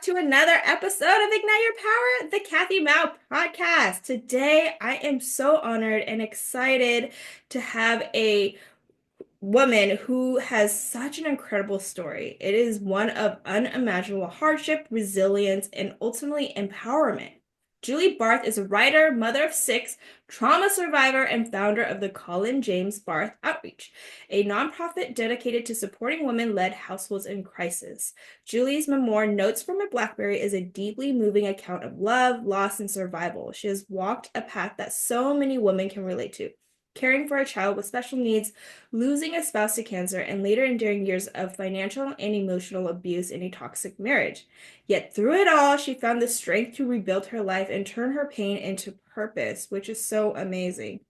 to another episode of Ignite Your Power, the Kathy Mou podcast. Today, I am so honored and excited to have a woman who has such an incredible story. It is one of unimaginable hardship, resilience, and ultimately empowerment. Julie Barth is a writer, mother of six, trauma survivor, and founder of the Colin James Barth Outreach, a nonprofit dedicated to supporting women-led households in crisis. Julie's memoir, Notes from a BlackBerry, is a deeply moving account of love, loss, and survival. She has walked a path that so many women can relate to, caring for a child with special needs, losing a spouse to cancer, and later enduring years of financial and emotional abuse in a toxic marriage. Yet through it all, she found the strength to rebuild her life and turn her pain into purpose, which is so amazing.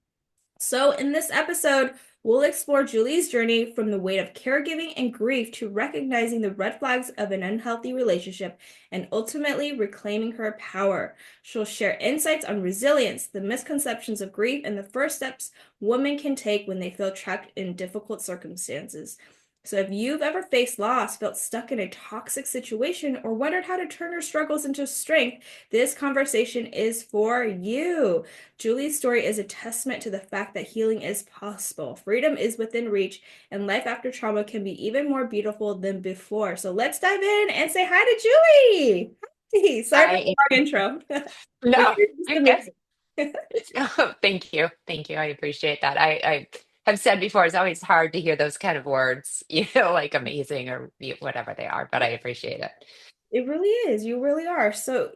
So, in this episode, we'll explore Julie's journey from the weight of caregiving and grief to recognizing the red flags of an unhealthy relationship and ultimately reclaiming her power. She'll share insights on resilience, the misconceptions of grief, and the first steps women can take when they feel trapped in difficult circumstances. So, if you've ever faced loss, felt stuck in a toxic situation, or wondered how to turn your struggles into strength, this conversation is for you. Julie's story is a testament to the fact that healing is possible, freedom is within reach, and life after trauma can be even more beautiful than before. So let's dive in and say hi to Julie. Hi. Sorry for I the long intro. But no, you're just you're good. amazing. Oh, thank you. Thank you. I appreciate that. I have said before, it's always hard to hear those kind of words, like amazing or whatever they are, but I appreciate it. It really is. You really are. So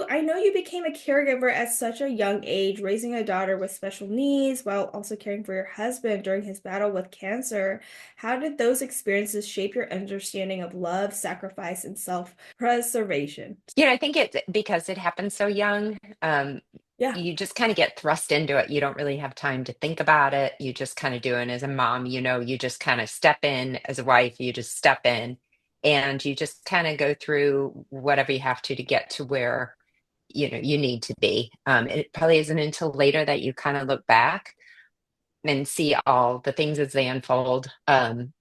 I know you became a caregiver at such a young age, raising a daughter with special needs while also caring for your husband during his battle with cancer. How did those experiences shape your understanding of love, sacrifice, and self-preservation? I think it because it happened so young, Yeah. you just kind of get thrust into it. You don't really have time to think about it. You just kind of do it. And as a mom, you just kind of step in. As a wife, you just step in and you just kind of go through whatever you have to get to where you need to be. It probably isn't until later that you kind of look back and see all the things as they unfold, and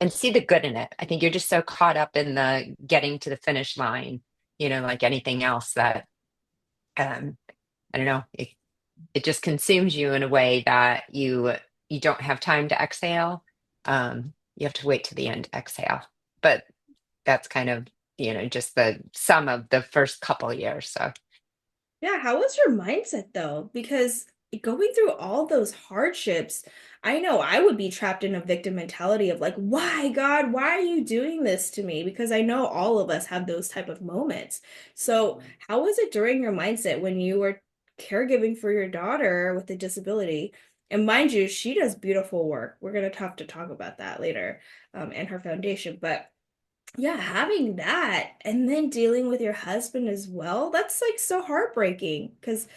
see the good in it. I think you're just so caught up in the getting to the finish line, like anything else that, um, I don't know, it just consumes you in a way that you don't have time to exhale. You have to wait to the end to exhale. But that's kind of, just the sum of the first couple of years. So Yeah, how was your mindset though? Because going through all those hardships, I know I would be trapped in a victim mentality of like, why, God, why are you doing this to me? Because I know all of us have those type of moments. So, how was it during your mindset when you were caregiving for your daughter with a disability? And mind you, she does beautiful work. We're gonna have to talk about that later, and her foundation. But yeah, having that and then dealing with your husband as well, that's like so heartbreaking because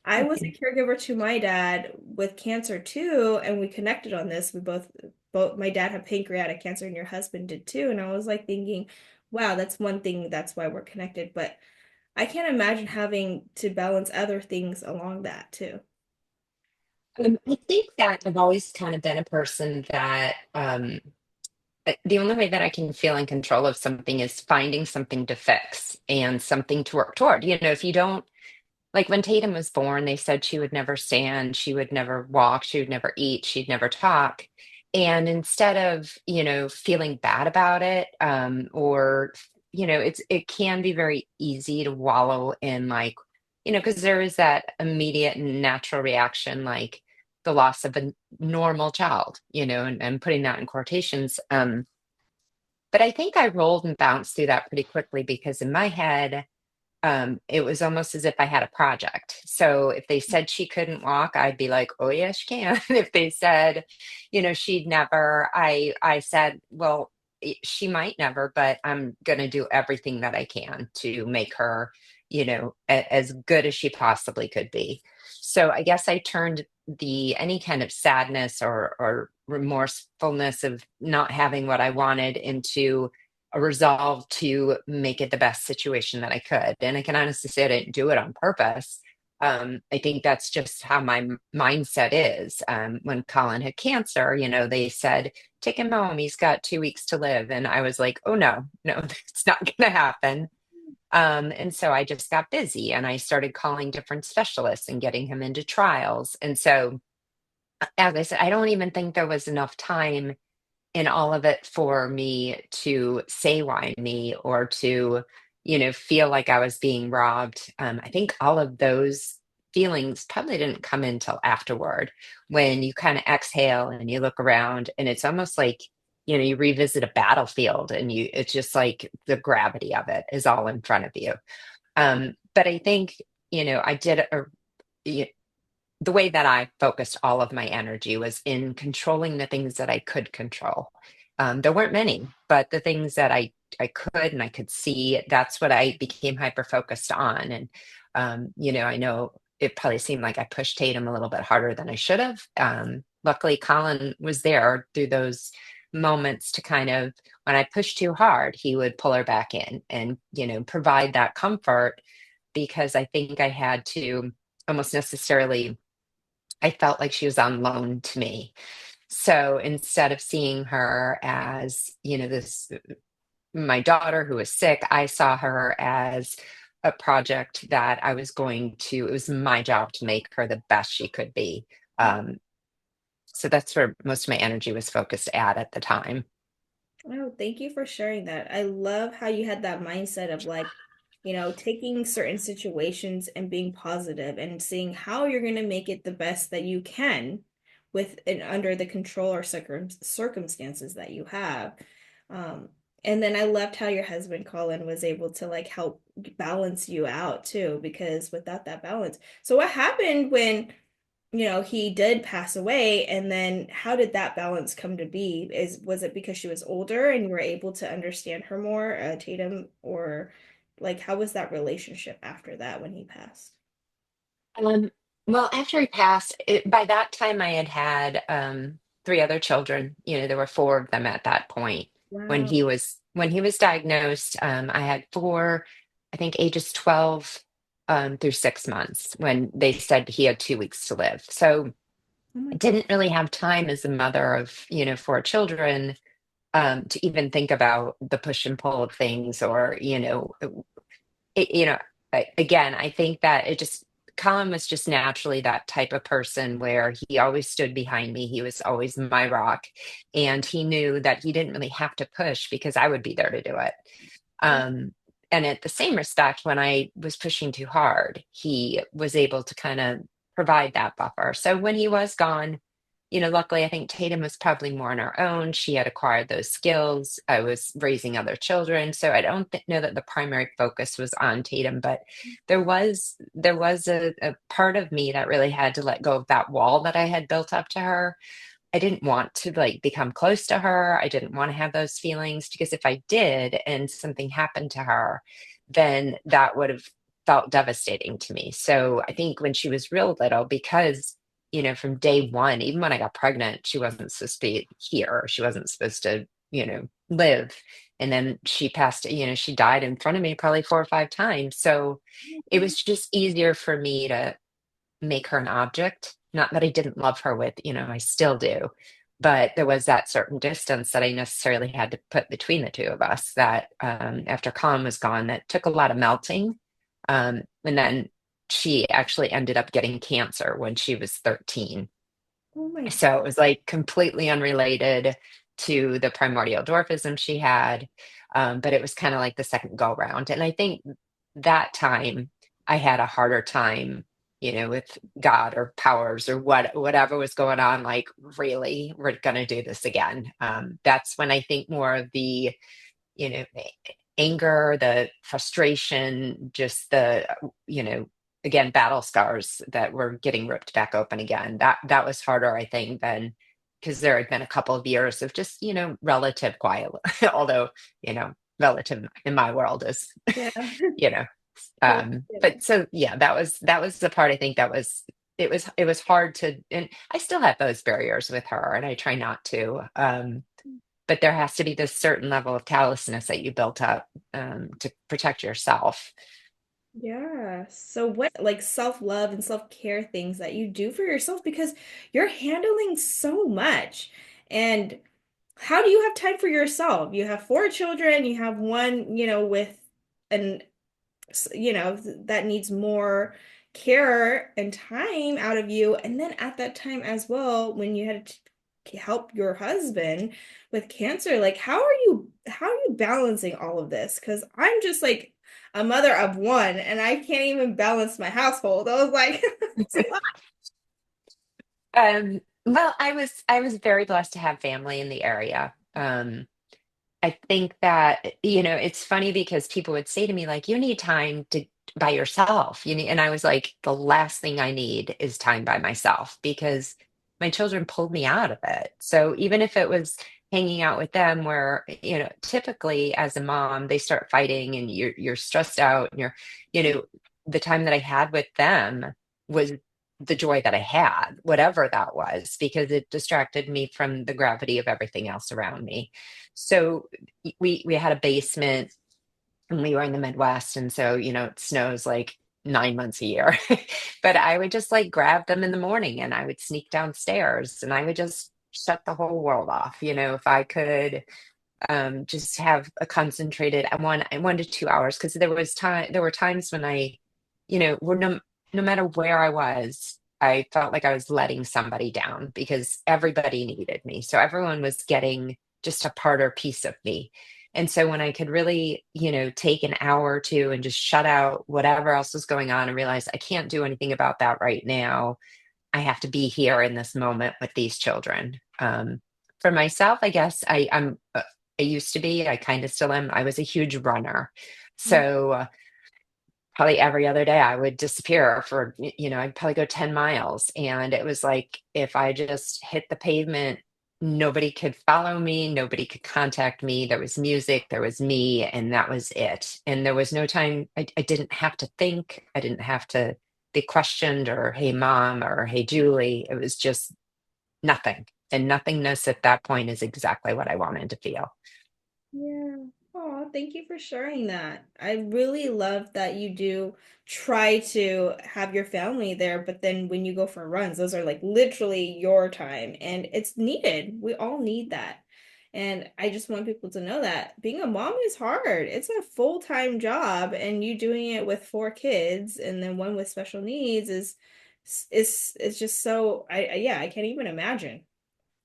I was a caregiver to my dad with cancer too, and we connected on this. We both my dad had pancreatic cancer and your husband did too, and I was like thinking, wow, that's one thing, that's why we're connected, but I can't imagine having to balance other things along that too. I think that I've always kind of been a person that, the only way that I can feel in control of something is finding something to fix and something to work toward. If you don't, like when Tatum was born, they said she would never stand, she would never walk, she would never eat, she'd never talk. And instead of, feeling bad about it, or, it can be very easy to wallow in like, because there is that immediate and natural reaction, like the loss of a normal child, and putting that in quotations. But I think I rolled and bounced through that pretty quickly because in my head, it was almost as if I had a project. So if they said she couldn't walk, I'd be like, "Oh yeah, she can." If they said, she'd never, I said, "Well, she might never, but I'm gonna do everything that I can to make her, as good as she possibly could be." So I guess I turned the any kind of sadness or remorsefulness of not having what I wanted into a resolve to make it the best situation that I could. And I can honestly say I didn't do it on purpose. I think that's just how my mindset is. When Colin had cancer, they said, take him home. He's got 2 weeks to live. And I was like, oh, no, no, it's not going to happen. And so I just got busy and I started calling different specialists and getting him into trials. And so, as I said, I don't even think there was enough time in all of it for me to say why me or to, feel like I was being robbed. I think all of those feelings probably didn't come in till afterward when you kind of exhale and you look around and it's almost like, you revisit a battlefield and it's just like the gravity of it is all in front of you. But I think, I did the way that I focused all of my energy was in controlling the things that I could control. There weren't many, but the things that I could and I could see, that's what I became hyper focused on. And I know it probably seemed like I pushed Tatum a little bit harder than I should have. Luckily, Colin was there through those moments to kind of, when I pushed too hard, he would pull her back in and provide that comfort because I think I had to almost necessarily, I felt like she was on loan to me. So instead of seeing her as, this my daughter who was sick, I saw her as a project that I was going to, it was my job to make her the best she could be. Um, so that's where most of my energy was focused at the time. Oh, thank you for sharing that. I love how you had that mindset of like, taking certain situations and being positive and seeing how you're going to make it the best that you can with and under the control or circumstances that you have. Um, and then I loved how your husband Colin was able to like help balance you out too, because without that balance. So what happened when he did pass away, and then how did that balance come to be? Was it because she was older and you were able to understand her more, Tatum, or like how was that relationship after that when he passed? Um, well, after he passed, by that time I had had three other children. There were four of them at that point Wow. when he was diagnosed. I had four, I think, ages 12 through 6 months when they said he had 2 weeks to live. So Oh my I God. didn't really have time as a mother of four children to even think about the push and pull of things or it, you know, again, I think that Colin was just naturally that type of person where he always stood behind me. He was always my rock. And he knew that he didn't really have to push because I would be there to do it. Um, and at the same respect, when I was pushing too hard, he was able to kind of provide that buffer. So when he was gone, luckily, I think Tatum was probably more on her own. She had acquired those skills. I was raising other children, so I don't know that the primary focus was on Tatum, but there was a part of me that really had to let go of that wall that I had built up to her. I didn't want to like become close to her. I didn't want to have those feelings because if I did and something happened to her, then that would have felt devastating to me. So I think when she was real little, because, from day one, even when I got pregnant, she wasn't supposed to be here. She wasn't supposed to, live. And then she passed, she died in front of me probably 4 or 5 times. So it was just easier for me to make her an object. Not that I didn't love her with, I still do. But there was that certain distance that I necessarily had to put between the two of us that after Colin was gone, that took a lot of melting. And then she actually ended up getting cancer when she was 13. Oh my So it was like completely unrelated to the primordial dwarfism she had. But it was kind of like the second go round. And I think that time I had a harder time, with God or powers or whatever was going on. Like, really, we're going to do this again. That's when I think more of the, you know, anger, the frustration, just the, again, battle scars that were getting ripped back open again. That was harder, I think, than because there had been a couple of years of just, relative quiet, although, relative in my world is, Yeah. you know, Totally get it. but so yeah, that was the part I think that was it was hard to, and I still have those barriers with her and I try not to. But there has to be this certain level of callousness that you built up to protect yourself. Yeah. So what like self-love and self-care things that you do for yourself because you're handling so much. And how do you have time for yourself? You have four children, you have one, with an that needs more care and time out of you. And then at that time as well, when you had to help your husband with cancer, like how are you balancing all of this? Because I'm just like a mother of one and I can't even balance my household. I was like, it's a lot. Well, I was very blessed to have family in the area. I think that, it's funny because people would say to me, like, you need time to by yourself. And I was like, the last thing I need is time by myself because my children pulled me out of it. So even if it was hanging out with them where, typically as a mom, they start fighting and you're stressed out and you know, the time that I had with them was the joy that I had, whatever that was, because it distracted me from the gravity of everything else around me. So we had a basement and we were in the Midwest, and so it snows like 9 months a year. But I would just like grab them in the morning and I would sneak downstairs and I would just shut the whole world off. If I could just have a concentrated 1 to 2 hours, because there were times when were no matter where I was, I felt like I was letting somebody down because everybody needed me. So everyone was getting just a part or piece of me. And so when I could really, take an hour or two and just shut out whatever else was going on and realize I can't do anything about that right now. I have to be here in this moment with these children. For myself, I guess I used to be, I kind of still am. I was a huge runner. So probably every other day I would disappear for, I'd probably go 10 miles. And it was like if I just hit the pavement, nobody could follow me, nobody could contact me. There was music, there was me, and that was it. And there was no time, I didn't have to think, I didn't have to be questioned or, hey, mom, or hey, Julie. It was just nothing. And nothingness at that point is exactly what I wanted to feel. Yeah. Oh, thank you for sharing that. I really love that you do try to have your family there, but then when you go for runs, those are like literally your time and it's needed. We all need that. And I just want people to know that being a mom is hard. It's a full-time job and you doing it with four kids and then one with special needs is just so yeah, I can't even imagine.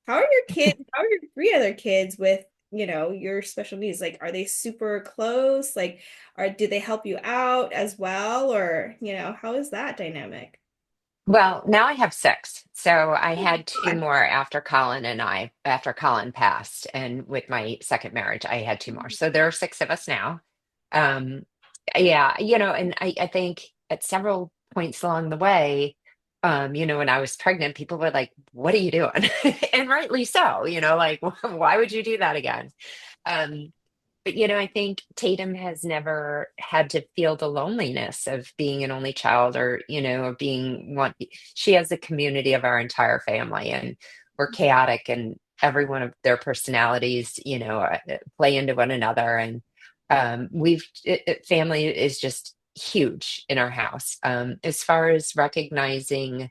How are your kids? How are your three other kids with, your special needs? Like, are they super close? Like, do they help you out as well? Or, how is that dynamic? Well, now I have six. So I Oh my had two God. more after Colin passed. And with my second marriage, I had two more. So there are six of us now. Um, yeah, and I think at several points along the way, when I was pregnant, people were like, what are you doing? And rightly so, like, why would you do that again? Um, but I think Tatum has never had to feel the loneliness of being an only child or, or being one. She has a community of our entire family and we're chaotic and every one of their personalities, play into one another. And family is just huge in our house. As far as recognizing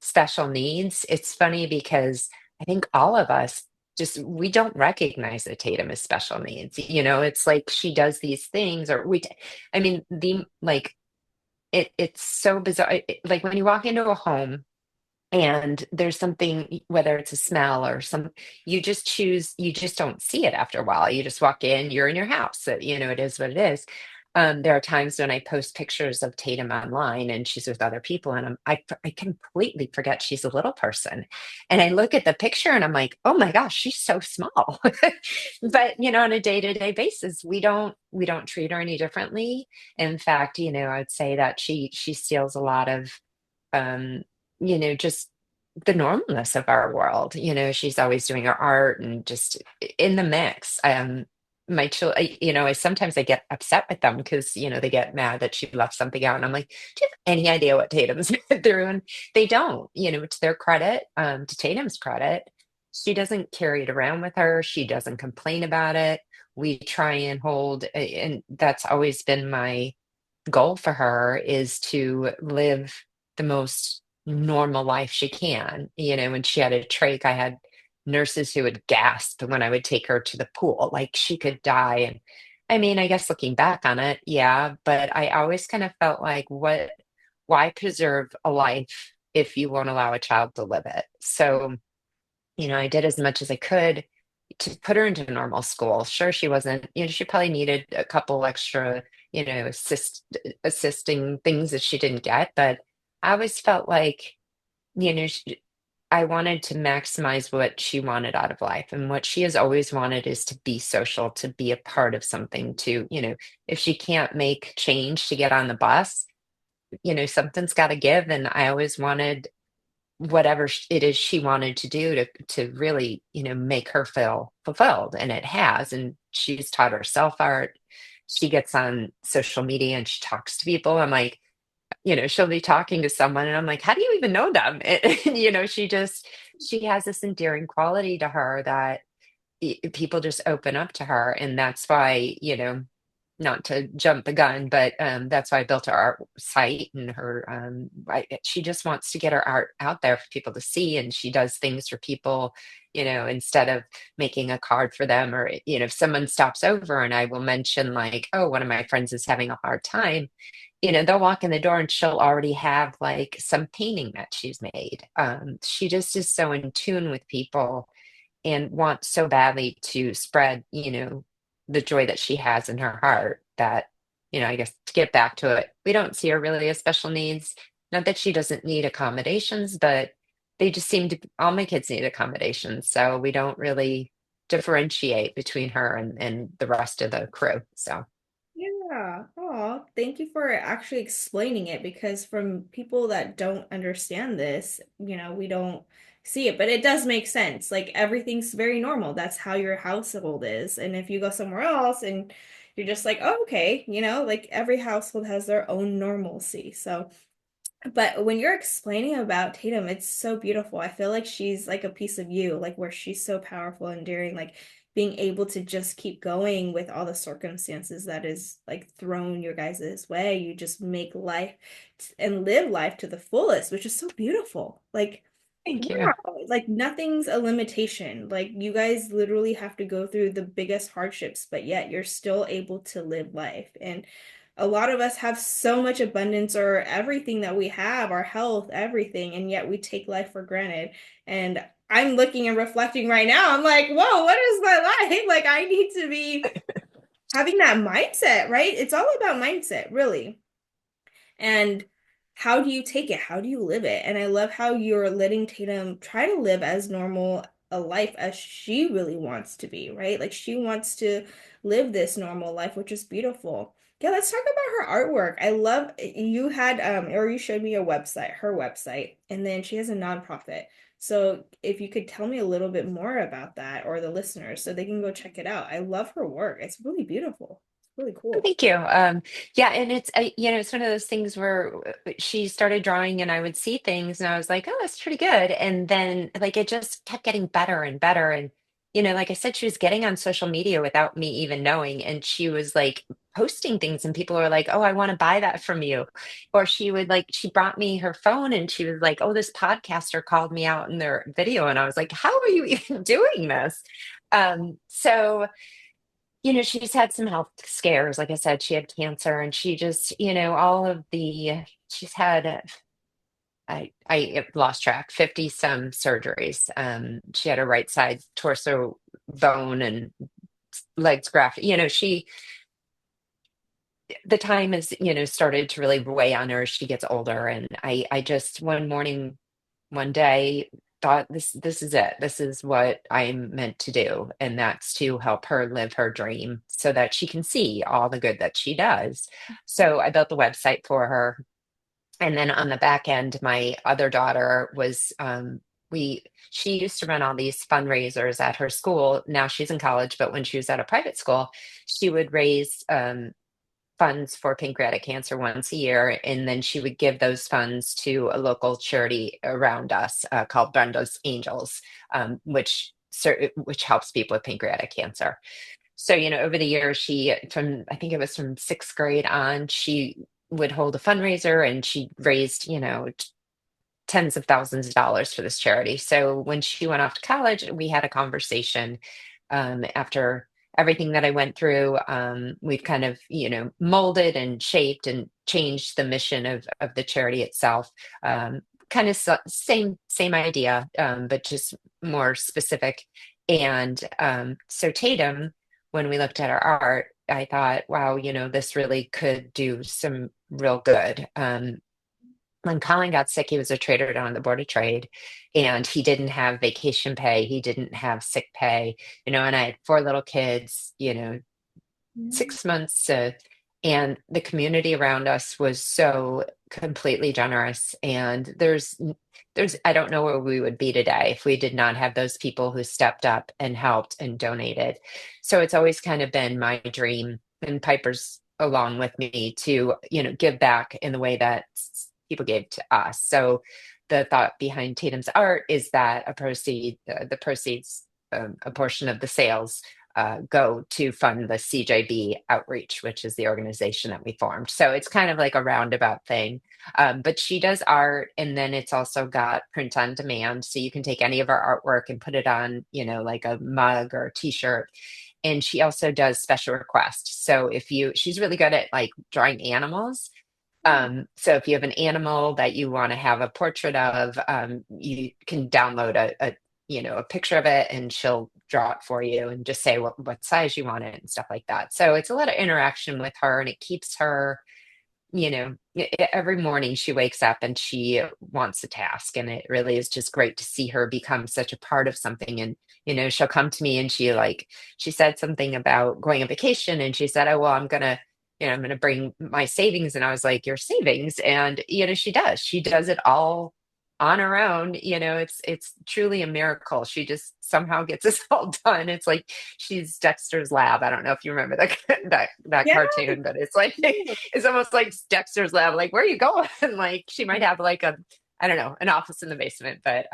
special needs, it's funny because I think all of us just we don't recognize that Tatum as special needs. It's like she does these things, or I mean, the like it's so bizarre. Like when you walk into a home and there's something, whether it's a smell or you just don't see it after a while. You just walk in, you're in your house. So, it is what it is. There are times when I post pictures of Tatum online and she's with other people, and I completely forget she's a little person. And I look at the picture and I'm like, oh my gosh, she's so small. But on a day-to-day basis, we don't treat her any differently. In fact, I'd say that she steals a lot of um, just the normalness of our world. She's always doing her art and just in the mix. My children, I sometimes I get upset with them because, they get mad that she left something out. And I'm like, do you have any idea what Tatum's been through? And they don't, to their credit, to Tatum's credit, she doesn't carry it around with her. She doesn't complain about it. We try and and that's always been my goal for her is to live the most normal life she can. When she had a trach, I had nurses who would gasp when I would take her to the pool, like she could die. I mean, I guess looking back on it, yeah, but I always kind of felt like, why preserve a life if you won't allow a child to live it? So, I did as much as I could to put her into normal school. Sure, she wasn't, she probably needed a couple extra, assisting things that she didn't get, but I always felt like, I wanted to maximize what she wanted out of life. And what she has always wanted is to be social, to be a part of something, if she can't make change to get on the bus, something's got to give. And I always wanted whatever it is she wanted to do to really, make her feel fulfilled. And it has. And she's taught herself art. She gets on social media and she talks to people. I'm like, she'll be talking to someone and I'm like, how do you even know them? And, she has this endearing quality to her that people just open up to her. And that's why, not to jump the gun, but that's why I built her art site and she just wants to get her art out there for people to see. And she does things for people, instead of making a card for them or, if someone stops over and I will mention like, oh, one of my friends is having a hard time, they'll walk in the door and she'll already have like some painting that she's made. She just is so in tune with people and wants so badly to spread, the joy that she has in her heart that, I guess to get back to it, we don't see her really as special needs. Not that she doesn't need accommodations, but they just seem to, all my kids need accommodations. So we don't really differentiate between her and the rest of the crew. So Yeah. Oh, thank you for actually explaining it because from people that don't understand this, we don't see it, but it does make sense. Like everything's very normal. That's how your household is. And if you go somewhere else and you're just like, oh, okay, like every household has their own normalcy. So but when you're explaining about Tatum, it's so beautiful. I feel like she's like a piece of you, like where she's so powerful and endearing, like being able to just keep going with all the circumstances that is like thrown your guys' way. You just make life and live life to the fullest, which is so beautiful. Like, thank you. wow, like nothing's a limitation. Like you guys literally have to go through the biggest hardships, but yet you're still able to live life. And a lot of us have so much abundance or everything that we have, our health, everything, and yet we take life for granted. And I'm looking and reflecting right now. I'm like, whoa, what is my life? Like, I need to be having that mindset, right? It's all about mindset, really. And how do you take it? How do you live it? And I love how you're letting Tatum try to live as normal a life as she really wants to be, right? Like she wants to live this normal life, which is beautiful. Yeah, let's talk about her artwork. I love you had or you showed me a website, her website, and then she has a nonprofit. So if you could tell me a little bit more about that or the listeners so they can go check it out. I love her work. It's really beautiful. It's really cool. Thank you. Yeah, and it's one of those things where she started drawing, and I would see things, and I was like, "Oh, that's pretty good." And then, like, it just kept getting better and better. And like I said, she was getting on social media without me even knowing, and she was like posting things, and people were like, "Oh, I want to buy that from you," or she brought me her phone, and she was like, "Oh, this podcaster called me out in their video," and I was like, "How are you even doing this?" So she's had some health scares. Like I said, she had cancer and she just, she's had, I lost track, 50 some surgeries. She had a right side torso bone and legs grafted. The time is, started to really weigh on her as she gets older. And I just one morning, one day thought this is it. This is what I'm meant to do. And that's to help her live her dream so that she can see all the good that she does. So I built the website for her. And then on the back end, my other daughter was she used to run all these fundraisers at her school. Now she's in college, but when she was at a private school, she would raise funds for pancreatic cancer once a year, and then she would give those funds to a local charity around us called Brenda's Angels, which helps people with pancreatic cancer. So, over the years, I think it was from sixth grade on, she would hold a fundraiser and she raised, tens of thousands of dollars for this charity. So when she went off to college, we had a conversation after. everything that I went through, we've kind of, molded and shaped and changed the mission of the charity itself. Kind of same idea, but just more specific. And so Tatum, when we looked at our art, I thought, wow, this really could do some real good. When Colin got sick, he was a trader down on the Board of Trade, and he didn't have vacation pay. He didn't have sick pay, and I had four little kids, 6 months, and the community around us was so completely generous. And I don't know where we would be today if we did not have those people who stepped up and helped and donated. So it's always kind of been my dream, and Piper's along with me, to give back in the way that people gave to us. So the thought behind Tatum's art is that the proceeds, a portion of the sales, go to fund the CJB Outreach, which is the organization that we formed. So it's kind of like a roundabout thing. But she does art, and then it's also got print on demand. So you can take any of our artwork and put it on, like a mug or a t-shirt. And she also does special requests. So she's really good at like drawing animals. So if you have an animal that you want to have a portrait of, you can download a picture of it, and she'll draw it for you and just say what size you want it and stuff like that. So it's a lot of interaction with her, and it keeps her, every morning she wakes up and she wants a task, and it really is just great to see her become such a part of something. And she'll come to me, and she said something about going on vacation, and she said, oh well, I'm gonna bring my savings. And I was like, your savings? And she does it all on her own. It's truly a miracle. She just somehow gets this all done. It's like she's Dexter's Lab. I don't know if you remember that that Yeah. cartoon, but it's like it's almost like Dexter's Lab. Like, where are you going? Like, she might have like I don't know, an office in the basement, but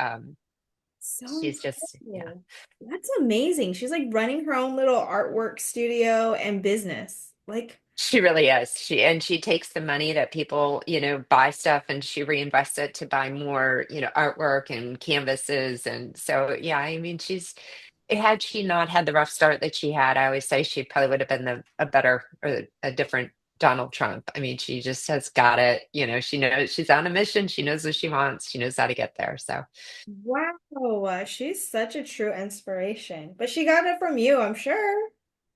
So she's just, yeah. cool. That's amazing. She's like running her own little artwork studio and business. Like, She really is. She takes the money that people, buy stuff, and she reinvests it to buy more, artwork and canvases. And so, yeah, I mean, had she not had the rough start that she had, I always say she probably would have been a better, or a different Donald Trump. I mean, she just has got it. She knows she's on a mission. She knows what she wants. She knows how to get there. So wow, she's such a true inspiration. But she got it from you, I'm sure.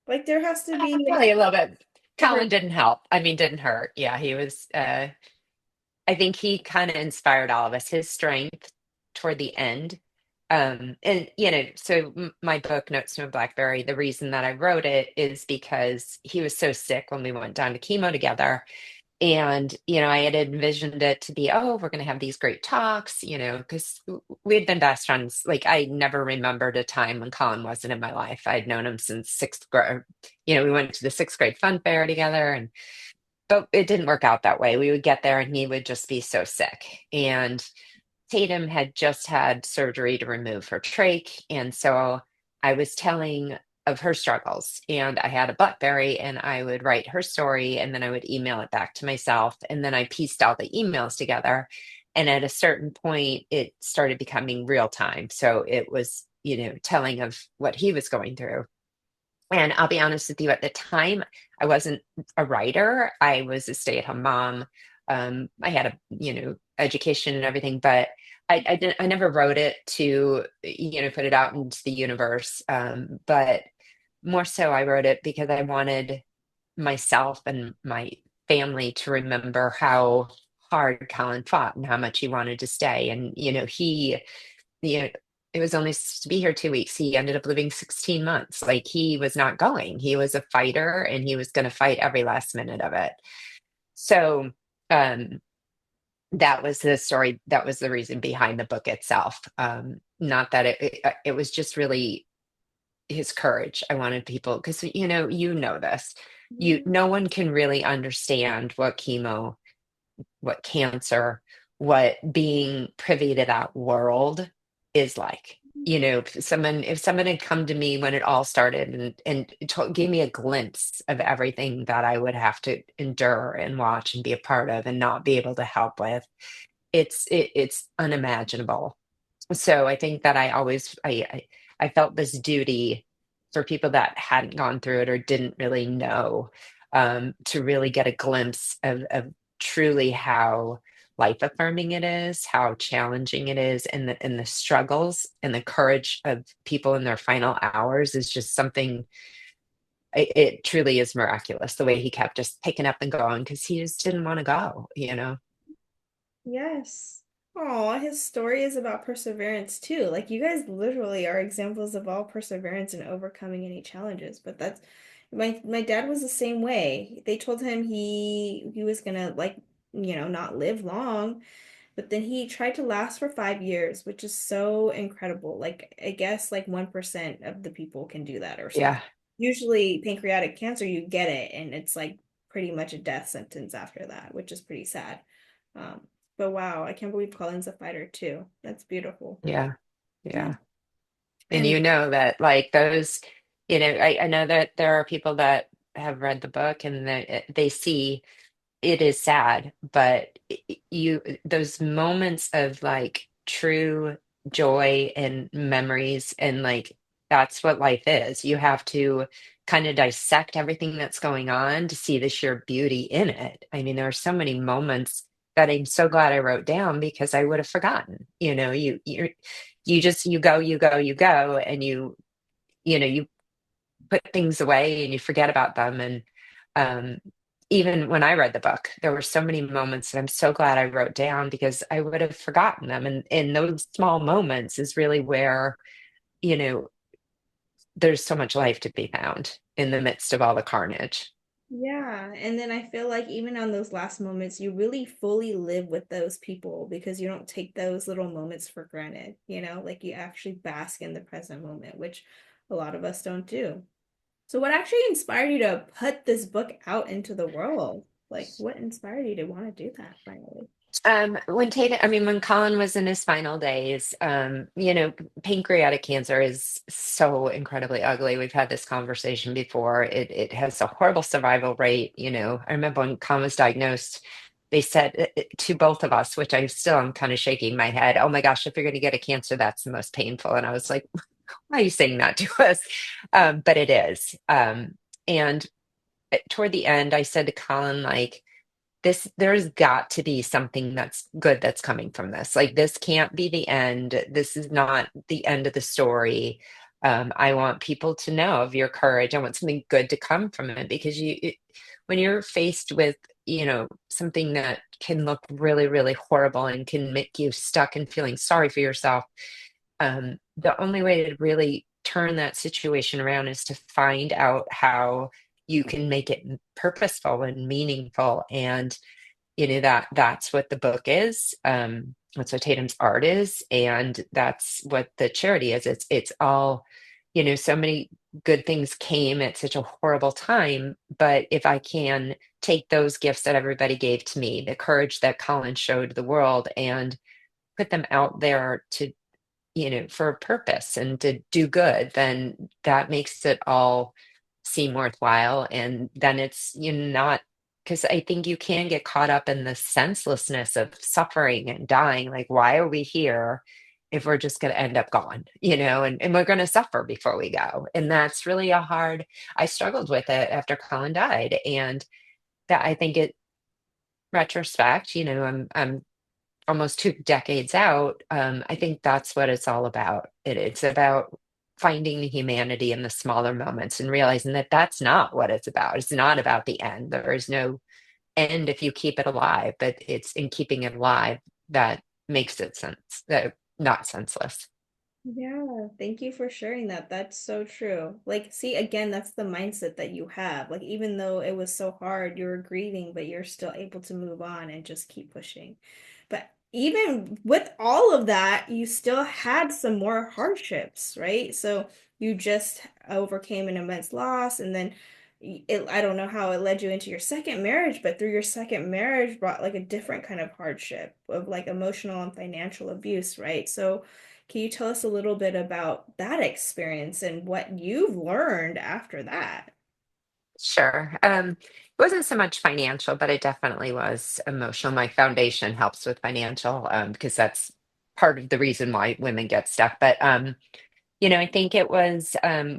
Like there has to be probably a little bit. different. Colin didn't help. I mean, didn't hurt. Yeah, he was. I think he kind of inspired all of us. His strength toward the end. And so my book, Notes from a BlackBerry, the reason that I wrote it is because he was so sick when we went down to chemo together. And, I had envisioned it to be, oh, we're going to have these great talks, because we had been best friends. Like, I never remembered a time when Colin wasn't in my life. I'd known him since sixth grade. We went to the sixth grade fun fair together, but it didn't work out that way. We would get there and he would just be so sick. And Tatum had just had surgery to remove her trach. And so I was telling of her struggles, and I had a BlackBerry, and I would write her story, and then I would email it back to myself. And then I pieced all the emails together. And at a certain point, it started becoming real time. So it was, telling of what he was going through. And I'll be honest with you, at the time, I wasn't a writer. I was a stay-at-home mom. I had a, education and everything, but I never wrote it to, put it out into the universe. But more so, I wrote it because I wanted myself and my family to remember how hard Colin fought and how much he wanted to stay. And, you know, it was only supposed to be here 2 weeks. He ended up living 16 months. Like, he was not going. He was a fighter, and he was going to fight every last minute of it. So um, that was the story. That was the reason behind the book itself. Not that it was just really his courage. I wanted people, because you know this. No one can really understand what chemo, what cancer, what being privy to that world is like. If someone had come to me when it all started, and gave me a glimpse of everything that I would have to endure and watch and be a part of and not be able to help with, it's unimaginable. So I think that I always I felt this duty for people that hadn't gone through it or didn't really know, to really get a glimpse of truly how life affirming it is, how challenging it is, and the struggles and the courage of people in their final hours is just something. It truly is miraculous the way he kept just picking up and going because he just didn't want to go, you know? Yes. Oh, his story is about perseverance too. Like you guys literally are examples of all perseverance and overcoming any challenges. But that's my dad was the same way. They told him he was gonna like, not live long, but then he tried to last for 5 years, which is so incredible. Like I guess like 1% of the people can do that or something. Yeah, Usually pancreatic cancer, you get it and it's like pretty much a death sentence after that, which is pretty sad. Um, but wow, I can't believe Colin's a fighter too. That's beautiful. yeah, Yeah. yeah. And And you know that like those, I know that there are people that have read the book and they see it is sad, but those moments of like true joy and memories, and like that's what life is. You have to kind of dissect everything that's going on to see the sheer beauty in it. I mean, there are so many moments that I'm so glad I wrote down because I would have forgotten. You go, and you put things away and you forget about them. And um, even when I read the book, there were so many moments that I'm so glad I wrote down because I would have forgotten them. And in those small moments is really where, you know, there's so much life to be found in the midst of all the carnage. yeah, and then I feel like even on those last moments, you really fully live with those people because you don't take those little moments for granted, like you actually bask in the present moment, which a lot of us don't do. So what actually inspired you to put this book out into the world? Like what inspired you to want to do that finally? When Colin was in his final days, pancreatic cancer is so incredibly ugly. We've had this conversation before. It has a horrible survival rate. I remember when Colin was diagnosed, they said to both of us, which I still am kind of shaking my head, "Oh my gosh, if you're going to get a cancer, that's the most painful." And I was like, "Why are you saying that to us?" But it is. And toward the end, I said to Colin, like, there's got to be something that's good that's coming from this. Like, this can't be the end. This is not the end of the story. I want people to know of your courage. I want something good to come from it because when you're faced with, something that can look really, really horrible and can make you stuck and feeling sorry for yourself, the only way to really turn that situation around is to find out how you can make it purposeful and meaningful. And that's what the book is. That's what Tatum's art is, and that's what the charity is. It's all, so many good things came at such a horrible time, but if I can take those gifts that everybody gave to me, the courage that Colin showed the world, and put them out there to, for a purpose and to do good, then that makes it all seem worthwhile. And then it's, not, because I think you can get caught up in the senselessness of suffering and dying. Like, why are we here if we're just going to end up gone, and we're going to suffer before we go? And that's really I struggled with it after Colin died. And that I think it, retrospect, I'm almost 2 decades out, I think that's what it's all about. It's about finding the humanity in the smaller moments and realizing that that's not what it's about. It's not about the end. There is no end if you keep it alive, but it's in keeping it alive that makes it not senseless. Yeah, thank you for sharing that. That's so true. Like, see, again, that's the mindset that you have. Like, even though it was so hard, you were grieving, but you're still able to move on and just keep pushing. But even with all of that, you still had some more hardships, right? So you just overcame an immense loss, and then I don't know how it led you into your second marriage, but through your second marriage brought like a different kind of hardship of like emotional and financial abuse, right? So can you tell us a little bit about that experience and what you've learned after that? Sure. It wasn't so much financial, but it definitely was emotional. My foundation helps with financial, because that's part of the reason why women get stuck. But I think it was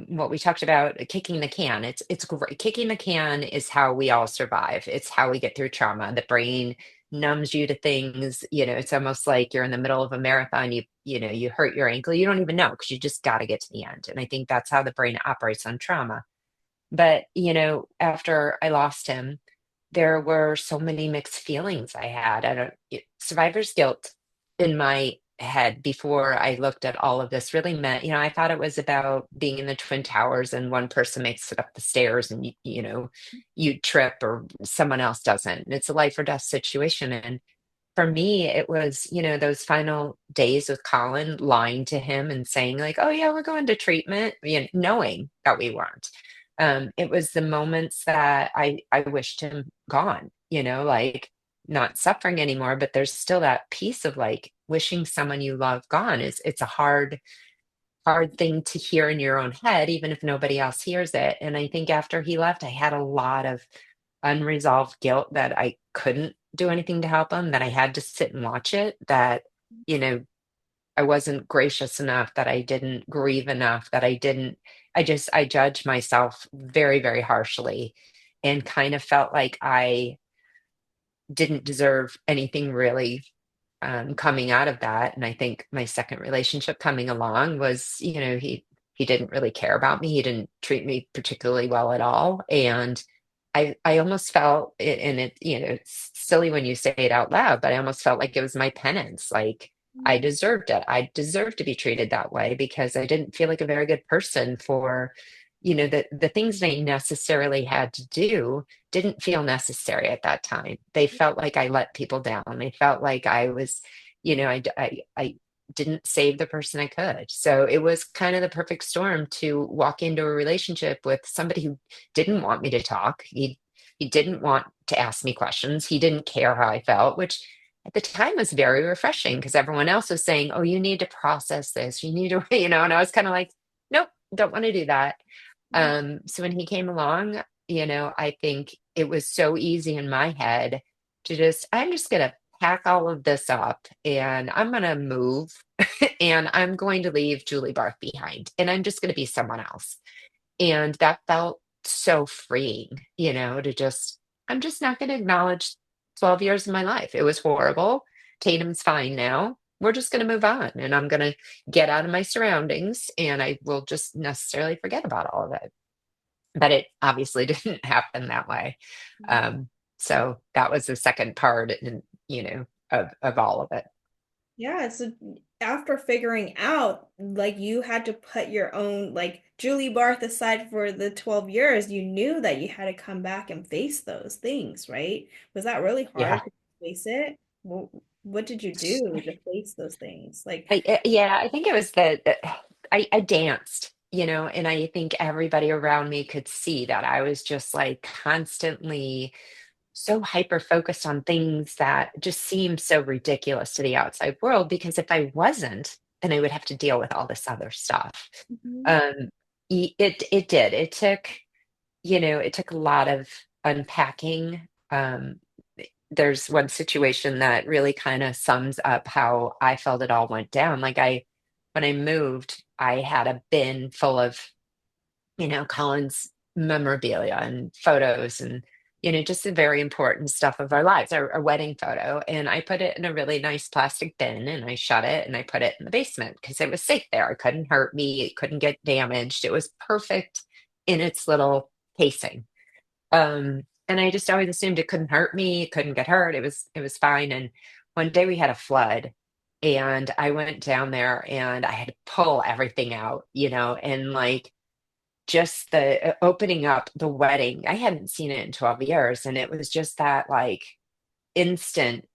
what we talked about, kicking the can. It's great. Kicking the can is how we all survive. It's how we get through trauma. The brain numbs you to things. It's almost like you're in the middle of a marathon. You hurt your ankle. You don't even know because you just got to get to the end. And I think that's how the brain operates on trauma. But, after I lost him, there were so many mixed feelings I had. I don't, survivor's guilt in my head before I looked at all of this really meant, I thought it was about being in the Twin Towers and one person makes it up the stairs and, you trip or someone else doesn't. And it's a life or death situation. And for me, it was, those final days with Colin, lying to him and saying, like, oh, yeah, we're going to treatment, knowing that we weren't. It was the moments that I wished him gone, like not suffering anymore, but there's still that piece of like wishing someone you love gone. It's a hard thing to hear in your own head, even if nobody else hears it. And I think after he left, I had a lot of unresolved guilt that I couldn't do anything to help him, that I had to sit and watch it, that, you know, I wasn't gracious enough, that I didn't grieve enough, that I judged myself very, very harshly and kind of felt like I didn't deserve anything really coming out of that. And I think my second relationship coming along was, he didn't really care about me. He didn't treat me particularly well at all. And I almost felt it, and it's silly when you say it out loud, but I almost felt like it was my penance. Like I deserved it. I deserved to be treated that way because I didn't feel like a very good person for, the things they necessarily had to do didn't feel necessary at that time. They felt like I let people down. They felt like I was, I didn't save the person I could. So it was kind of the perfect storm to walk into a relationship with somebody who didn't want me to talk. He didn't want to ask me questions. He didn't care how I felt, which at the time was very refreshing because everyone else was saying, "Oh, you need to process this. You need to," and I was kind of like, "Nope, don't want to do that." So when he came along, I think it was so easy in my head to I'm just going to pack all of this up and I'm going to move and I'm going to leave Julie Barth behind and I'm just going to be someone else. And that felt so freeing, I'm just not going to acknowledge 12 years of my life. It was horrible. Tatum's fine now. We're just going to move on and I'm going to get out of my surroundings and I will just necessarily forget about all of it. But it obviously didn't happen that way. Um, so that was the second part, and of all of it. Yeah, so after figuring out, like you had to put your own, like Julie Barth aside for the 12 years, you knew that you had to come back and face those things, right? Was that really Yeah. hard to face it? What did you do to face those things? Like, Yeah, I think it was that I danced, and I think everybody around me could see that I was just like constantly so hyper focused on things that just seemed so ridiculous to the outside world because if I wasn't, then I would have to deal with all this other stuff. Mhm. Um, it did. It took a lot of unpacking. There's one situation that really kind of sums up how I felt it all went down. Like when I moved, I had a bin full of, Colin's memorabilia and photos and, just the very important stuff of our lives, our wedding photo. And I put it in a really nice plastic bin and I shut it and I put it in the basement because it was safe there. It couldn't hurt me. It couldn't get damaged. It was perfect in its little casing. And I just always assumed it couldn't hurt me, it couldn't get hurt. It was fine. And one day we had a flood and I went down there and I had to pull everything out, and like just the opening up the wedding. I hadn't seen it in 12 years. And it was just that like instant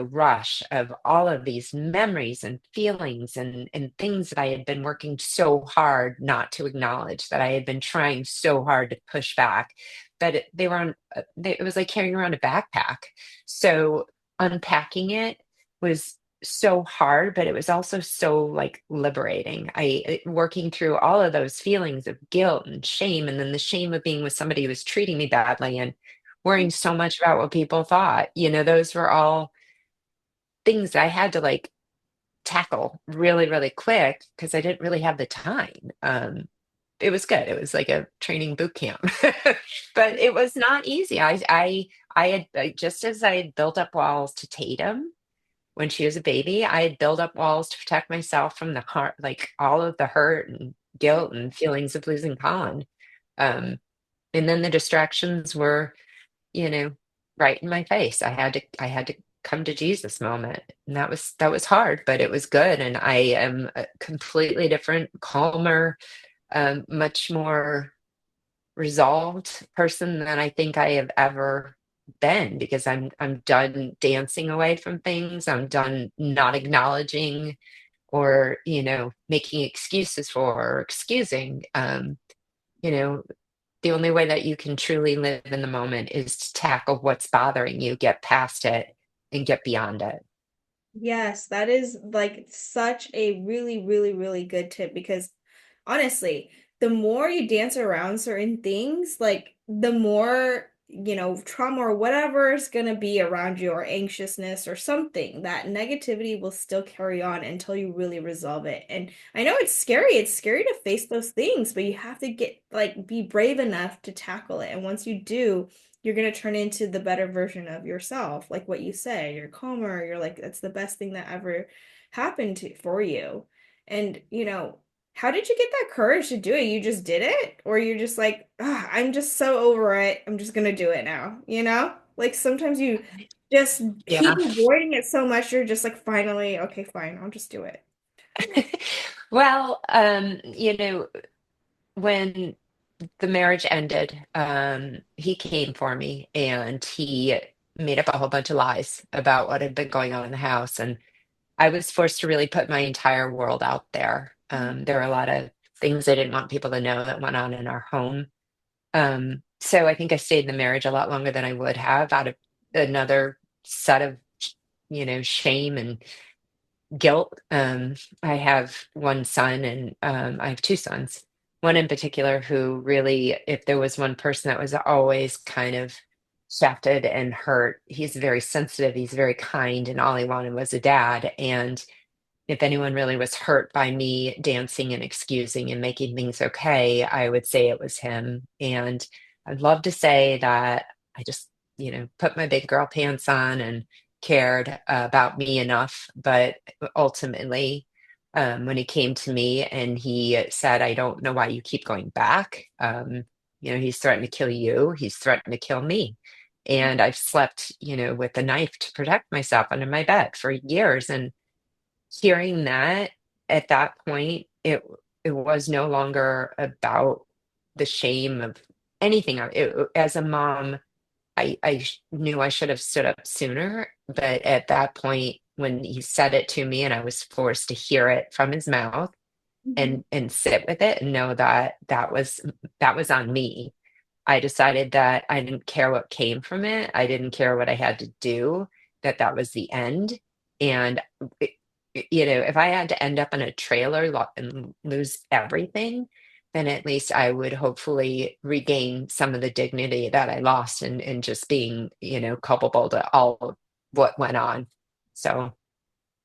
rush of all of these memories and feelings and things that I had been working so hard not to acknowledge, that I had been trying so hard to push back, but they were it was like carrying around a backpack. So unpacking it was so hard, but it was also so like liberating. Working through all of those feelings of guilt and shame, and then the shame of being with somebody who was treating me badly, and worrying so much about what people thought. Those were all things that I had to like tackle really, really quick because I didn't really have the time. It was good. It was like a training boot camp, but it was not easy. Just as I had built up walls to Tatum when she was a baby, I had built up walls to protect myself from the heart, like all of the hurt and guilt and feelings of losing Colin. Um, and then the distractions were, you know, right in my face. I had to come to Jesus moment. And that was hard, but it was good. And I am a completely different, calmer, much more resolved person than I think I have ever been because I'm done dancing away from things. I'm done not acknowledging or, making excuses for or excusing. You know, the only way that you can truly live in the moment is to tackle what's bothering you, get past it, and get beyond it. Yes, that is like such a really, really, really good tip because honestly, the more you dance around certain things, like the more, trauma or whatever is going to be around you or anxiousness or something, that negativity will still carry on until you really resolve it. And I know it's scary. It's scary to face those things, but you have to be brave enough to tackle it. And once you do, you're going to turn into the better version of yourself. Like what you say, you're calmer, you're like, that's the best thing that ever happened for you. And, how did you get that courage to do it? You just did it? Or you're just like, "Ah, I'm just so over it. I'm just going to do it now." Like sometimes you just keep Yeah. avoiding it so much, you're just like, finally, okay, fine, I'll just do it. Well, when the marriage ended, he came for me and he made up a whole bunch of lies about what had been going on in the house. And I was forced to really put my entire world out there. There were a lot of things I didn't want people to know that went on in our home. So I think I stayed in the marriage a lot longer than I would have out of another set of, shame and guilt. I have one son and I have two sons. One in particular who really, if there was one person that was always kind of shafted and hurt, he's very sensitive, he's very kind, and all he wanted was a dad. And if anyone really was hurt by me dancing and excusing and making things okay, I would say it was him. And I'd love to say that I just, put my big girl pants on and cared about me enough. But ultimately, when he came to me and he said, I don't know why you keep going back. He's threatened to kill you, he's threatened to kill me. And I've slept, with a knife to protect myself under my bed for years. And hearing that at that point, it was no longer about the shame of anything. As a mom, I knew I should have stood up sooner, but at that point, when he said it to me, and I was forced to hear it from his mouth Mhm. and sit with it and know that that was on me. I decided that I didn't care what came from it. I didn't care what I had to do, that that was the end. And, it- if I had to end up in a trailer and lose everything, then at least I would hopefully regain some of the dignity that I lost in just being, culpable to all of what went on. So,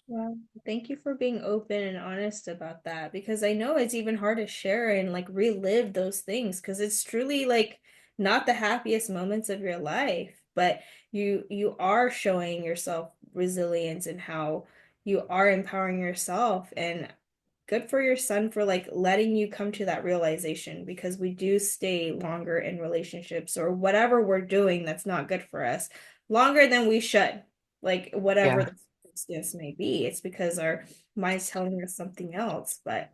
Well, thank you for being open and honest about that because I know it's even hard to share and like relive those things because it's truly like not the happiest moments of your life, but you are showing yourself resilience and how you are empowering yourself and good for your son for like letting you come to that realization because we do stay longer in relationships or whatever we're doing that's not good for us longer than we should. Like whatever yeah, the circumstance may be. It's because our mind's telling us something else. But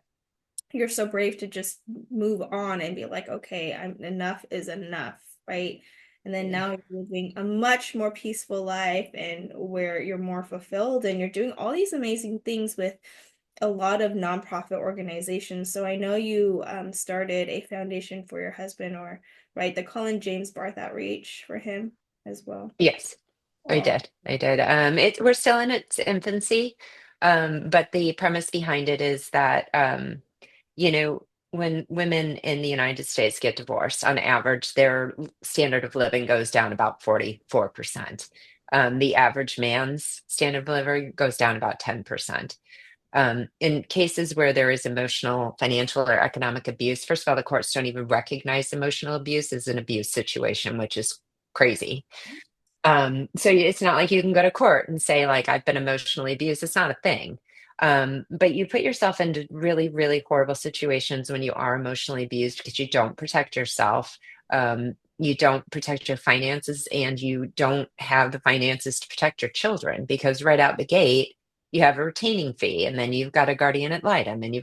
you're so brave to just move on and be like, okay, I'm enough is enough, right? And then yeah, now you're living a much more peaceful life and where you're more fulfilled and you're doing all these amazing things with a lot of nonprofit organizations. So I know you started a foundation for your husband or right, the Colin James Barth Outreach for him as well. yes. I Oh. did. I did. We're still in its infancy, but the premise behind it is that when women in the United States get divorced, on average, their standard of living goes down about 44%. The average man's standard of living goes down about 10%. In cases where there is emotional, financial, or economic abuse, first of all, the courts don't even recognize emotional abuse as an abuse situation, which is crazy. So it's not like you can go to court and say, like, I've been emotionally abused. It's not a thing. But you put yourself into really, really horrible situations when you are emotionally abused because you don't protect yourself. You don't protect your finances, and you don't have the finances to protect your children because right out the gate, you have a retaining fee, and then you've got a guardian ad litem, and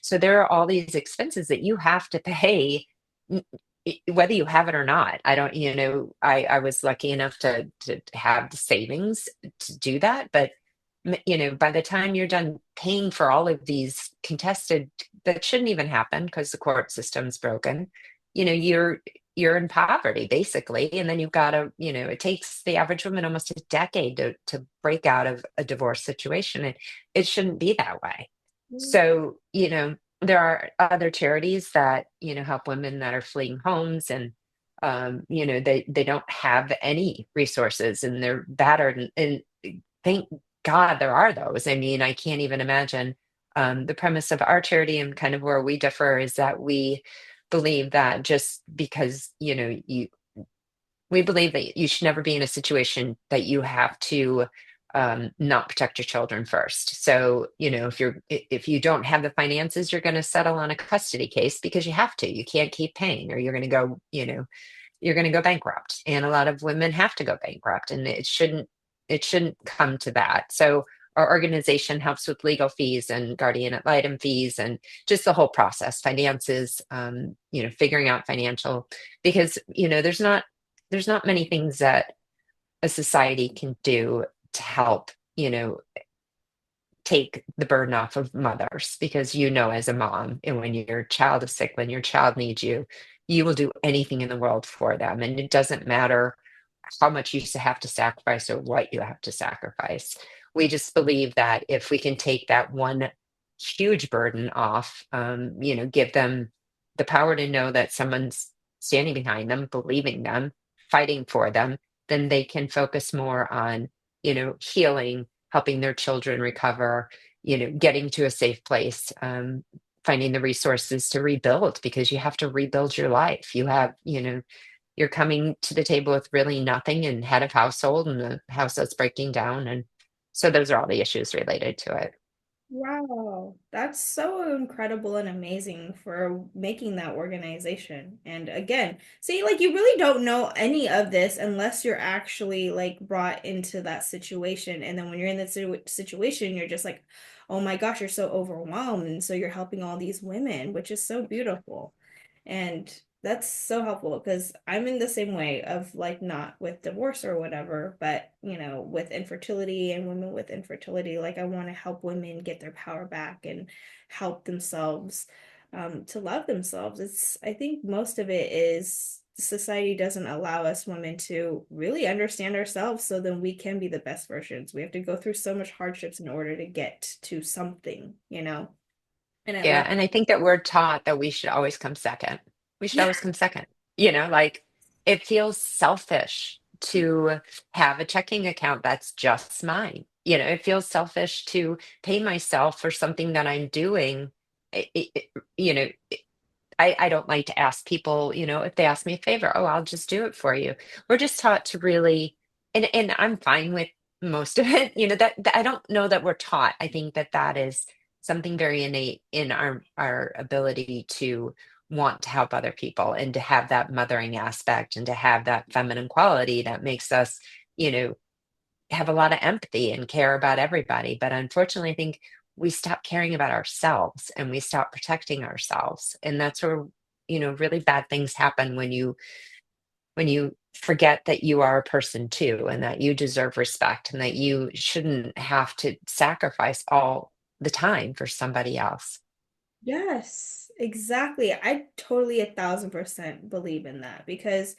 so there are all these expenses that you have to pay whether you have it or not. I don't, I was lucky enough to have the savings to do that. But, by the time you're done paying for all of these contested, that shouldn't even happen because the court system's broken, you're in poverty basically. And then you've got to, it takes the average woman almost a decade to break out of a divorce situation. And it shouldn't be that way. So, there are other charities that, help women that are fleeing homes, and they don't have any resources, and they're battered, and thank God there are those. I mean, I can't even imagine. The premise of our charity and kind of where we differ is that we believe that just because, we believe that you should never be in a situation that you have to not protect your children first. So, if you don't have the finances, you're going to settle on a custody case because you have to. You can't keep paying, or you're going to go, you're going to go bankrupt. And a lot of women have to go bankrupt, and it shouldn't come to that. So our organization helps with legal fees and guardian ad litem fees and just the whole process, finances, figuring out financial, because there's not many things that a society can do to help, take the burden off of mothers, because as a mom, and when your child is sick, when your child needs you, you will do anything in the world for them, and it doesn't matter how much you have to sacrifice or what you have to sacrifice. We just believe that if we can take that one huge burden off, give them the power to know that someone's standing behind them, believing them, fighting for them, then they can focus more on, healing, helping their children recover, getting to a safe place, finding the resources to rebuild, because you have to rebuild your life. You're coming to the table with really nothing, and head of household, and the house that's breaking down. And so those are all the issues related to it. Wow, that's so incredible and amazing for making that organization. And again, see, like you really don't know any of this unless you're actually like brought into that situation. And then when you're in that situation, you're just like, oh my gosh, you're so overwhelmed. And so you're helping all these women, which is so beautiful. And that's so helpful because I'm in the same way of like not with divorce or whatever, but with infertility and women with infertility, like I want to help women get their power back and help themselves to love themselves. I think most of it is society doesn't allow us women to really understand ourselves so then we can be the best versions. We have to go through so much hardships in order to get to something. And I Yeah, love and I think that we're taught that we should always come second. We should yeah. always come second. Like, it feels selfish to have a checking account that's just mine. It feels selfish to pay myself for something that I'm doing. You know, I don't like to ask people, if they ask me a favor, oh, I'll just do it for you. We're just taught to really, and I'm fine with most of it, that I don't know that we're taught. I think that is something very innate in our ability to want to help other people, and to have that mothering aspect, and to have that feminine quality that makes us, you know, have a lot of empathy and care about everybody. But unfortunately, I think we stop caring about ourselves, and we stop protecting ourselves. And that's where, really bad things happen, when you forget that you are a person too, and that you deserve respect, and that you shouldn't have to sacrifice all the time for somebody else. Yes, exactly. I totally 1,000% believe in that because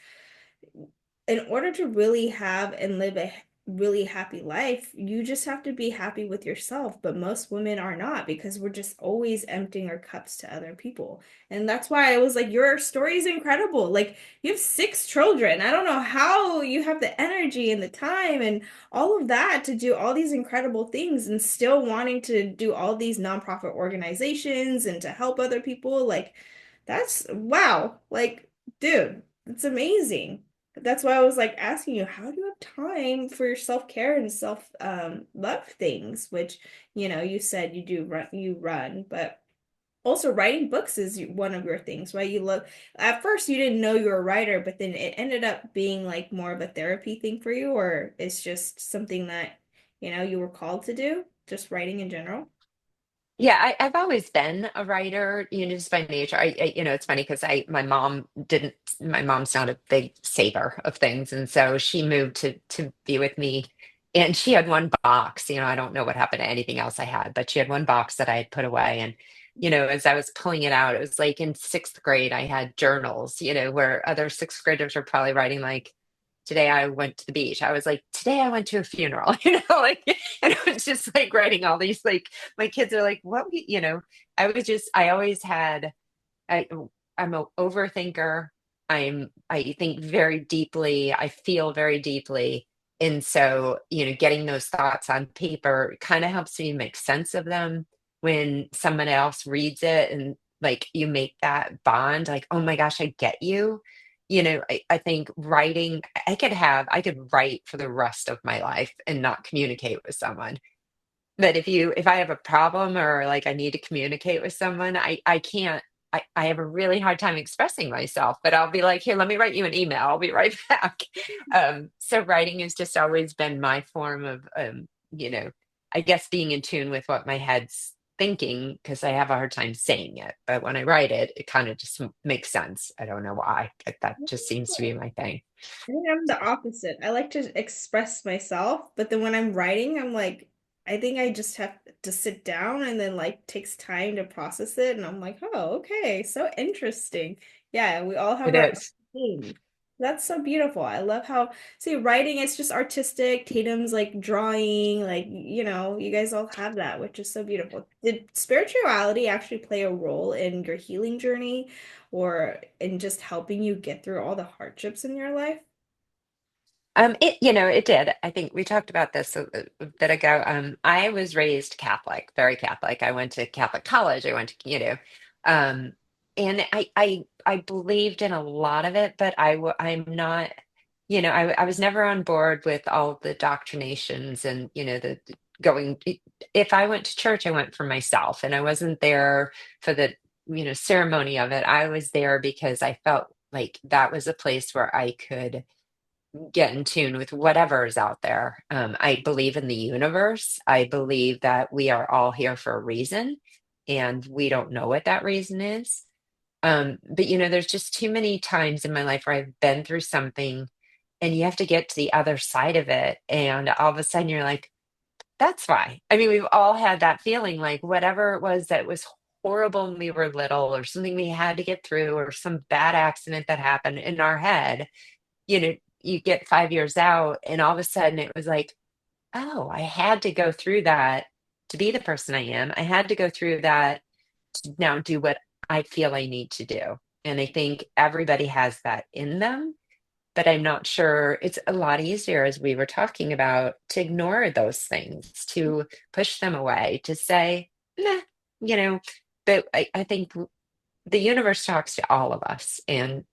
in order to really have and live a really happy life, you just have to be happy with yourself. But most women are not because we're just always emptying our cups to other people. And that's why I was like, your story is incredible. Like, you have six children. I don't know how you have the energy and the time and all of that to do all these incredible things and still wanting to do all these nonprofit organizations and to help other people. Like, that's wow. Like, dude, it's amazing. That's why I was like asking you, how do you have time for your self-care and self love things, which, you said you run, but also writing books is one of your things, right? You love at first you didn't know you were a writer, but then it ended up being like more of a therapy thing for you, or it's just something that, you were called to do, just writing in general. Yeah, I've always been a writer, just by nature. It's funny because my mom's not a big saver of things. And so she moved to be with me. And she had one box, I don't know what happened to anything else I had, but she had one box that I had put away. And, as I was pulling it out, it was like in sixth grade, I had journals, where other sixth graders were probably writing like, today I went to the beach. I was like, today I went to a funeral, like, and it was just like writing all these, like, my kids are like, I always had, I, I'm an overthinker. I think very deeply. I feel very deeply. And so, getting those thoughts on paper kind of helps me make sense of them when someone else reads it and like you make that bond, like, oh my gosh, I get you. I think writing, I could write for the rest of my life and not communicate with someone. But if I have a problem or like I need to communicate with someone, I can't, I have a really hard time expressing myself, but I'll be like, here, let me write you an email. I'll be right back. So writing has just always been my form of, you know, I guess being in tune with what my head's thinking because I have a hard time saying it. But when I write it, it kind of just makes sense. I don't know why, but that just seems to be my thing. I think I'm the opposite. I like to express myself, but then when I'm writing, I'm like, I think I just have to sit down and then like takes time to process it. And I'm like, oh, okay, so interesting. Yeah, we all have It our is. own thing. That's so beautiful. I love how, see, writing is just artistic. Tatum's like drawing, like, you guys all have that, which is so beautiful. Did spirituality actually play a role in your healing journey or in just helping you get through all the hardships in your life? It did. I think we talked about this a bit ago. I was raised Catholic, very Catholic. I went to Catholic college. I went to, um, and I believed in a lot of it, but I'm not, I was never on board with all the doctrinations and, the going. If I went to church, I went for myself, and I wasn't there for the, ceremony of it. I was there because I felt like that was a place where I could get in tune with whatever is out there. I believe in the universe. I believe that we are all here for a reason, and we don't know what that reason is. But there's just too many times in my life where I've been through something, and you have to get to the other side of it, and all of a sudden you're like, "That's why." I mean, we've all had that feeling, like whatever it was that was horrible when we were little, or something we had to get through, or some bad accident that happened in our head you get 5 years out, and all of a sudden it was like, oh, I had to go through that to be the person I am. I had to go through that to now do what I feel I need to do. And I think everybody has that in them, but I'm not sure it's a lot easier, as we were talking about, to ignore those things, to push them away, to say, nah, you know, but I think the universe talks to all of us and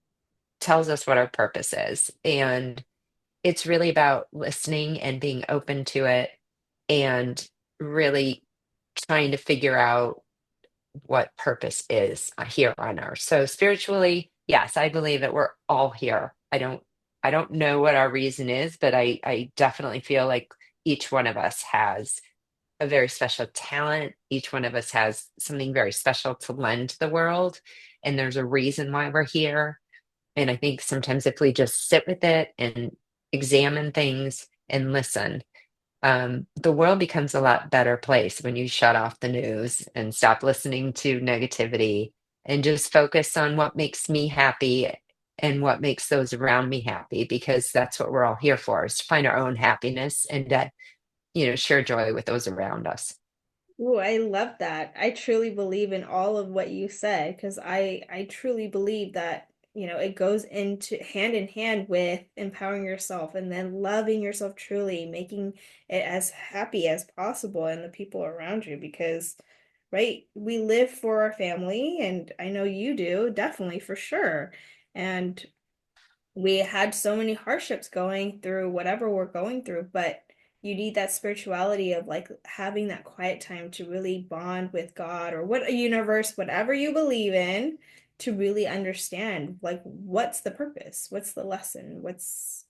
tells us what our purpose is. And it's really about listening and being open to it and really trying to figure out what purpose is here on earth. So spiritually, yes, I believe that we're all here. I don't know what our reason is, but I definitely feel like each one of us has a very special talent. Each one of us has something very special to lend to the world, and there's a reason why we're here. And I think sometimes if we just sit with it and examine things and listen, the world becomes a lot better place when you shut off the news and stop listening to negativity and just focus on what makes me happy and what makes those around me happy, because that's what we're all here for, is to find our own happiness and share joy with those around us. Ooh, I love that. I truly believe in all of what you said because I truly believe that, it goes into hand in hand with empowering yourself and then loving yourself truly, making it as happy as possible and the people around you because, right, we live for our family and I know you do, definitely for sure. And we had so many hardships going through whatever we're going through, but you need that spirituality of like having that quiet time to really bond with God or what a universe, whatever you believe in, to really understand like what's the purpose, what's the lesson,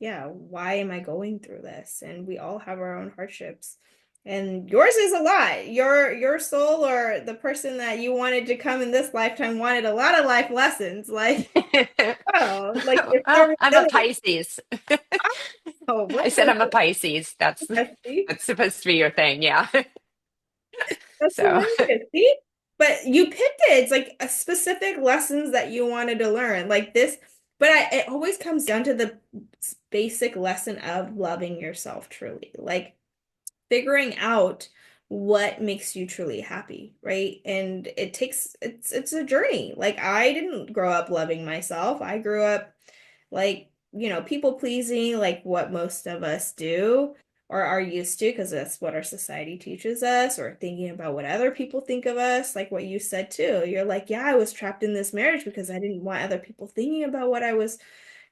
yeah, why am I going through this? And we all have our own hardships. And yours is a lot. Your soul or the person that you wanted to come in this lifetime wanted a lot of life lessons. Like, oh, like you're Well, so I'm a resilient. Pisces. Oh, I what's said so I'm a Pisces. That's see? that's supposed to be your thing, yeah. That's So hilarious. See? But you picked it. It's like a specific lessons that you wanted to learn. Like this, but it always comes down to the basic lesson of loving yourself truly. Like figuring out what makes you truly happy, right? And it's a journey. Like I didn't grow up loving myself. I grew up like, people pleasing, like what most of us do or are used to, because that's what our society teaches us, or thinking about what other people think of us, like what you said too. You're like, yeah, I was trapped in this marriage because I didn't want other people thinking about what I was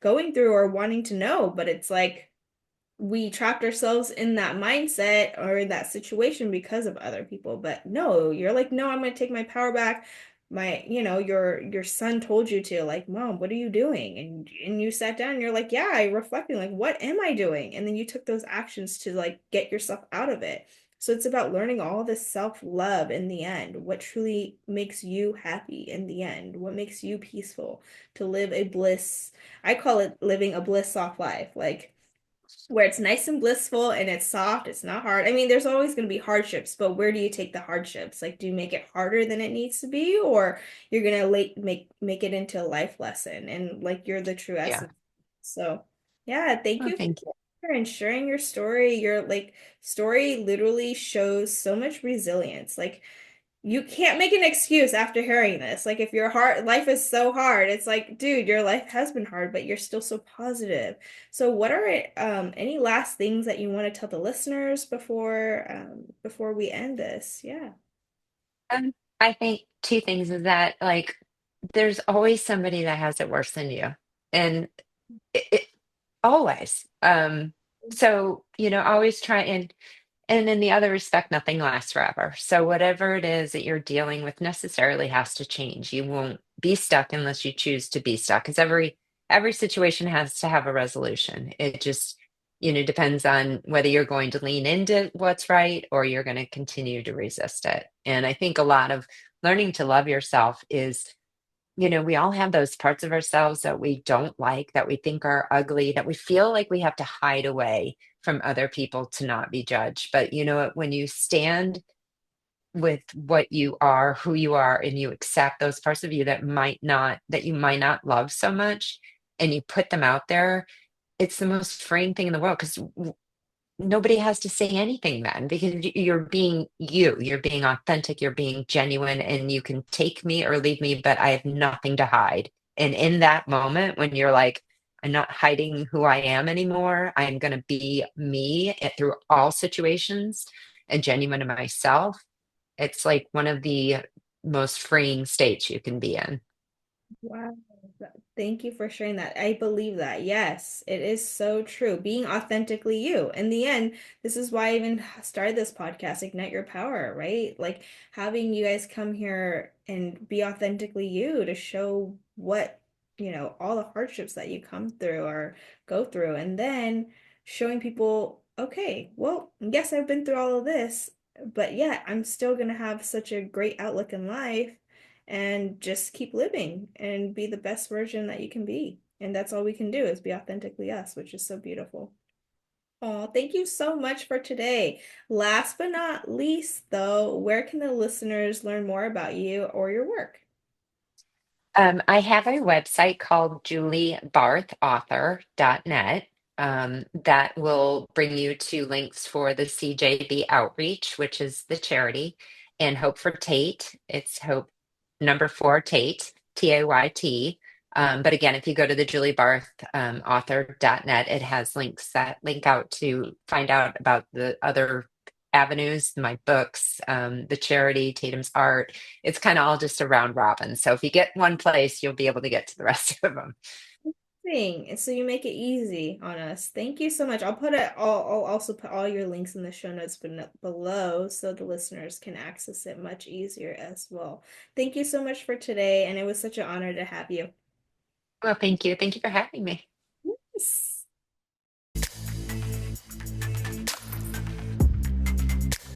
going through or wanting to know. But it's like, we trapped ourselves in that mindset or in that situation because of other people. But no, you're like, no, I'm gonna take my power back. Your son told you to, like, Mom, what are you doing? And you sat down and you're like, yeah, I reflecting, like, what am I doing? And then you took those actions to like get yourself out of it. So it's about learning all this self-love in the end, what truly makes you happy in the end, what makes you peaceful to live a bliss. I call it living a bliss off life. Like where it's nice and blissful and it's soft, it's not hard. I mean, there's always going to be hardships, but where do you take the hardships? Like, do you make it harder than it needs to be, or you're gonna make it into a life lesson and like you're the true yeah. essence. So, yeah, thank Oh, you thank you. and sharing your story. Your like story literally shows so much resilience. Like you can't make an excuse after hearing this. Like if your heart life is so hard, it's like, dude, your life has been hard, but you're still so positive. So what are any last things that you want to tell the listeners before we end this? Yeah. Um, I think two things is that, like, there's always somebody that has it worse than you. And it always. So, always try and in the other respect, nothing lasts forever. So whatever it is that you're dealing with necessarily has to change. You won't be stuck unless you choose to be stuck, because every situation has to have a resolution. It just, depends on whether you're going to lean into what's right or you're going to continue to resist it. And I think a lot of learning to love yourself is, we all have those parts of ourselves that we don't like, that we think are ugly, that we feel like we have to hide away from other people to not be judged. But when you stand with what you are, who you are, and you accept those parts of you that you might not love so much, and you put them out there, it's the most freeing thing in the world, because nobody has to say anything then, because you're being you're being authentic, you're being genuine, and you can take me or leave me, but I have nothing to hide. And in that moment when you're like, I'm not hiding who I am anymore, I'm going to be me through all situations and genuine to myself, it's like one of the most freeing states you can be in. Wow. Thank you for sharing that. I believe that. Yes, it is so true. Being authentically you. In the end, this is why I even started this podcast, Ignite Your Power, right? Like having you guys come here and be authentically you to show what, all the hardships that you come through or go through. And then showing people, okay, well, yes, I've been through all of this, but yeah, I'm still gonna have such a great outlook in life and just keep living and be the best version that you can be. And that's all we can do is be authentically us, which is so beautiful. Oh, thank you so much for today. Last but not least, though, where can the listeners learn more about you or your work? I have a website called juliebarthauthor.net that will bring you to links for the CJB Outreach, which is the charity, and Hope for Tate. It's Hope number four Tate, Tayt. But again, if you go to the Julie Barth author.net, it has links that link out to find out about the other avenues, my books, the charity, Tatum's art. It's kind of all just a round robin. So if you get one place, you'll be able to get to the rest of them. Thing. And so you make it easy on us. Thank you so much. I'll also put all your links in the show notes below so the listeners can access it much easier as well. Thank you so much for today, and it was such an honor to have you. Well, thank you. Thank you for having me.